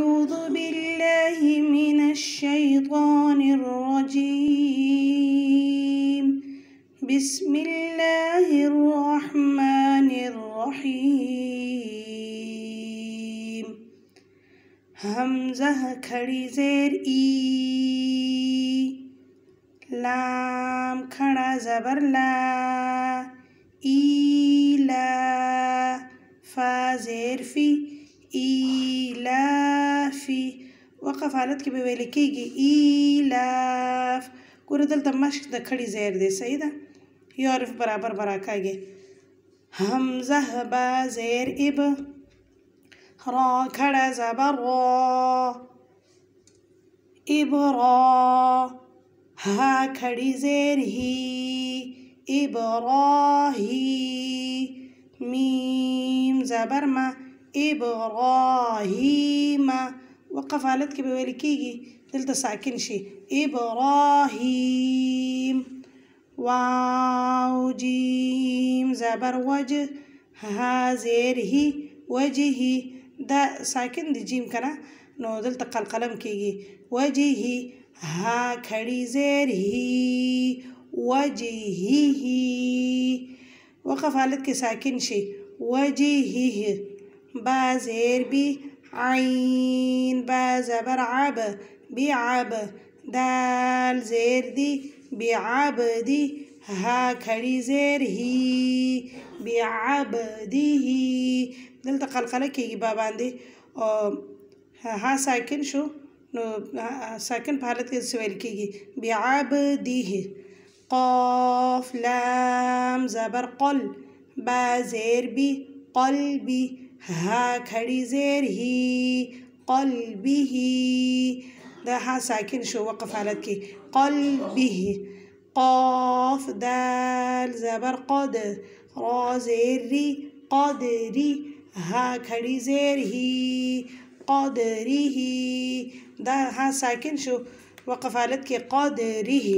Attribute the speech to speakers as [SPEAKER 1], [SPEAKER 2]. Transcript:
[SPEAKER 1] أعوذ بالله من الشيطان الرجيم. بسم الله الرحمن الرحيم. همزة खड़ी ज़ेर ई, लाम खड़ा ज़बर ला, ईला, फा ज़ेर फी, ईलाफी. वक़फ़ हालत کې به ویل کېږي ایلاف. ګوره دلته مشق د کړي زیر دی، صحیح ده. یو حرف برابر براکاږي. همزه با زیر اب، را کړه زبر را، ابرا. ها کړي زیر هی، ابراهی. میم زبر ما، ابراهیم. وقف حالت کې به ویل کېږي دلته ساکن شي ابراهیم. واو جیم زبر وجه، ها زیر هی، وجهی. دا ساکن دی جیم کنه، نو دلته قلقلم کېږي وجهی. ها کړي زیر هی، وجهه. وقف حالت کې ساکن شي وجهه. با زیر بی، عين. با زبر عب، بعب. دال زیر دی، بعبدی. ها کړي زیر هی، بعبده. دلته قلقله کېږي با باندې، ها ساکن شو نو ساکن په حالت کې ویل کېږي بعبده. قاف لام زبر قل، با زیر بی، قلبی. ها کړي زیر هی، قلبه. دا ها ساکن شو وقف حالت کې قلبه. قاف دال زبر قد، را زیر ری، قدری. ها کړي زیر هی، قدره. دا ها ساکن شو وقف حالت کې قدره.